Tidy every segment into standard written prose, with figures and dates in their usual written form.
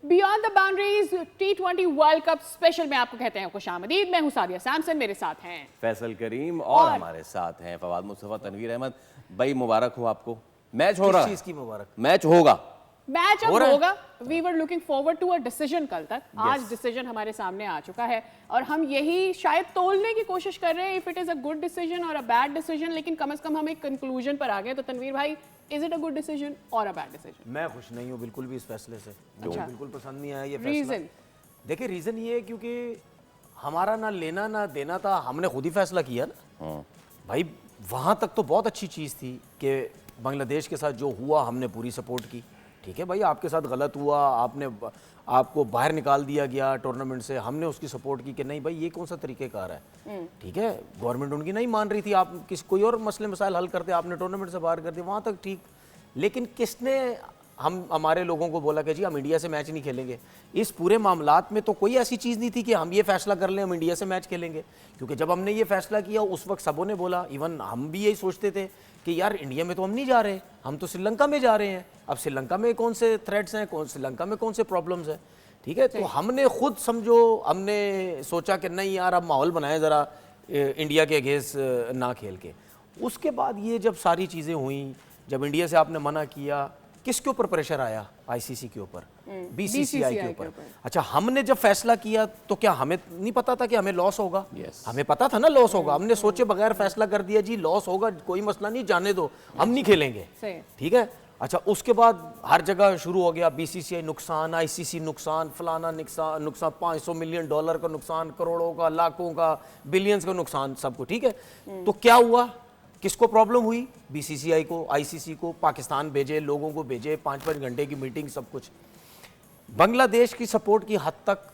Beyond the boundaries T20 world cup special में आपको कहते हैं खुशामदीद। मैं हूं सादिया सैमसन, मेरे साथ हैं फैसल करीम और हमारे साथ हैं फवाद मुस्तफा, तनवीर अहमद। भाई मुबारक हो आपको, मैच हो रहा है। किस चीज की मुबारक? मैच होगा, मैच अब होगा। We were looking forward to a decision कल तक। आज डिसीजन हमारे सामने आ चुका है और हम यही शायद तोलने की कोशिश कर रहे हैं if it is a good decision और अ बैड डिसीजन, लेकिन कम से कम हम एक कंक्लूजन पर आ गए। तो तनवीर भाई, is it a good decision और अ बैड डिसीजन? मैं खुश नहीं हूँ बिल्कुल भी इस फैसले से। अच्छा। बिल्कुल पसंद नहीं आया ये फैसला। रीजन? देखिए रीजन ये है क्योंकि हमारा ना लेना ना देना था, हमने खुद ही फैसला किया ना। भाई वहाँ तक तो बहुत अच्छी चीज़ थी कि बांग्लादेश के साथ जो हुआ हमने पूरी सपोर्ट की। ठीक है भाई, आपके साथ गलत हुआ, आपको बाहर निकाल दिया गया टूर्नामेंट से, हमने उसकी सपोर्ट की कि नहीं भाई ये कौन सा तरीक़ेकार है। ठीक है, गवर्नमेंट उनकी नहीं मान रही थी, आप कोई और मसले मसाइल हल करते, आपने टूर्नामेंट से बाहर कर दिया, वहाँ तक ठीक। लेकिन किसने हमारे लोगों को बोला कि जी हम इंडिया से मैच नहीं खेलेंगे? इस पूरे मामलात में तो कोई ऐसी चीज़ नहीं थी कि हम ये फैसला कर लें हम इंडिया से मैच खेलेंगे। क्योंकि जब हमने ये फैसला किया उस वक्त सबों ने बोला, इवन हम भी यही सोचते थे कि यार इंडिया में तो हम नहीं जा रहे, हम तो श्रीलंका में जा रहे हैं। अब श्रीलंका में कौन से थ्रेट्स हैं, श्रीलंका में कौन से प्रॉब्लम्स हैं? ठीक है, तो हमने खुद समझो, हमने सोचा कि नहीं यार अब माहौल बनाए ज़रा इंडिया के अगेंस्ट ना खेल के। उसके बाद ये जब सारी चीज़ें हुई, जब इंडिया से आपने मना किया, किसके ऊपर प्रेशर आया? आईसीसी के ऊपर, बीसीसीआई के ऊपर। अच्छा, हमने जब फैसला किया तो क्या हमें नहीं पता था कि हमें लॉस होगा? हमें पता था ना लॉस होगा। हमने सोचे बगैर फैसला कर दिया, जी लॉस होगा, कोई मसला नहीं, जाने दो, हम नहीं खेलेंगे। ठीक है। अच्छा, उसके बाद हर जगह शुरू हो गया बीसीसीआई नुकसान, आईसीसी नुकसान, फलाना नुकसान, $500 मिलियन का नुकसान, करोड़ों का, लाखों का, बिलियंस का नुकसान, सबको। ठीक है, तो क्या हुआ? किसको प्रॉब्लम हुई? बीसीसीआई को, आईसीसी को, पाकिस्तान भेजे, लोगों को भेजे, 5-5 घंटे की मीटिंग, सब कुछ। बांग्लादेश की सपोर्ट की हद तक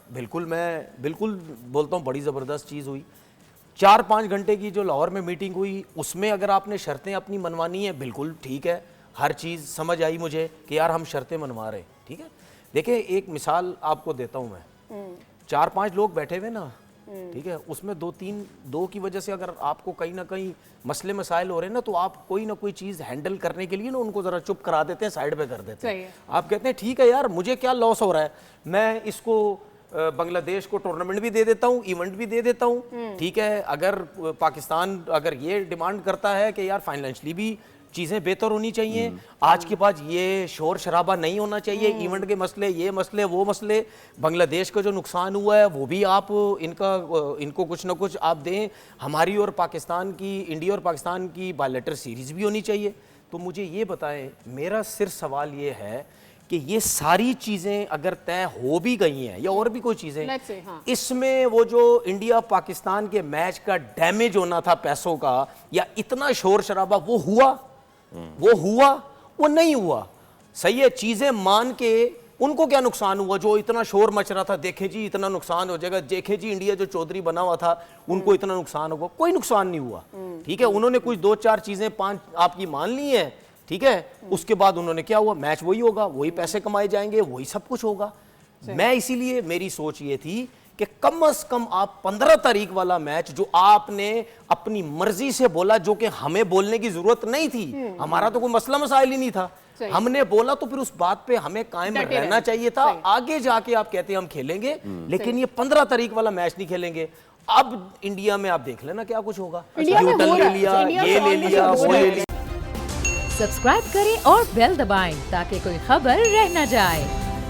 मैं बिल्कुल बोलता हूँ बड़ी ज़बरदस्त चीज़ हुई। 4-5 घंटे की जो लाहौर में मीटिंग हुई, उसमें अगर आपने शर्तें अपनी मनवानी है, बिल्कुल ठीक है, हर चीज़ समझ आई मुझे कि यार हम शर्तें मनवा रहे हैं। ठीक है, देखिए एक मिसाल आपको देता हूँ मैं। 4-5 लोग बैठे हुए ना, ठीक है, उसमें 2 की वजह से अगर आपको कहीं ना कहीं मसले मसाइल हो रहे हैं ना, तो आप कोई ना कोई चीज़ हैंडल करने के लिए ना उनको ज़रा चुप करा देते हैं, साइड पे कर देते हैं। आप कहते हैं ठीक है यार, मुझे क्या लॉस हो रहा है, मैं इसको बांग्लादेश को टूर्नामेंट भी दे देता हूँ, इवेंट भी दे देता हूँ। ठीक है, अगर पाकिस्तान अगर ये डिमांड करता है कि यार फाइनेंशियली भी चीज़ें बेहतर होनी चाहिए, आज के बाद ये शोर शराबा नहीं होना चाहिए, इवेंट के मसले, ये मसले, वो मसले, बांग्लादेश का जो नुकसान हुआ है वो भी आप इनको कुछ ना कुछ आप दें, हमारी और पाकिस्तान की, इंडिया और पाकिस्तान की बायलैटरल सीरीज़ भी होनी चाहिए। तो मुझे ये बताएं, मेरा सिर्फ सवाल ये है कि ये सारी चीज़ें अगर तय हो भी गई हैं या और भी कोई चीज़ें, इसमें वो जो इंडिया पाकिस्तान के मैच का डैमेज होना था पैसों का, या इतना शोर शराबा, वो हुआ? वो नहीं हुआ। सही है, चीजें मान के उनको क्या नुकसान हुआ जो इतना शोर मच रहा था, देखे जी इतना नुकसान हो जाएगा, देखे जी इंडिया जो चौधरी बना हुआ था उनको इतना नुकसान होगा, कोई नुकसान नहीं हुआ। ठीक है, उन्होंने कुछ 2-4 चीजें 5 आपकी मान ली है। ठीक है, उसके बाद उन्होंने क्या हुआ, मैच वही होगा, वही पैसे कमाए जाएंगे, वही सब कुछ होगा। मैं इसीलिए मेरी सोच ये थी कि कम से कम आप 15 तारीख वाला मैच जो आपने अपनी मर्जी से बोला, जो कि हमें बोलने की जरूरत नहीं थी, हमारा तो कोई मसला मसाइल ही नहीं था, हमने बोला तो फिर उस बात पे हमें कायम रहना चाहिए था। आगे जाके आप कहते हैं हम खेलेंगे, लेकिन ये 15 तारीख वाला मैच नहीं खेलेंगे। अब इंडिया में आप देख लेना क्या कुछ होगा, न्यूटन ले लिया, ये ले लिया, वो ले लिया। सब्सक्राइब करें और बेल दबाएं ताकि कोई खबर रह न जाए।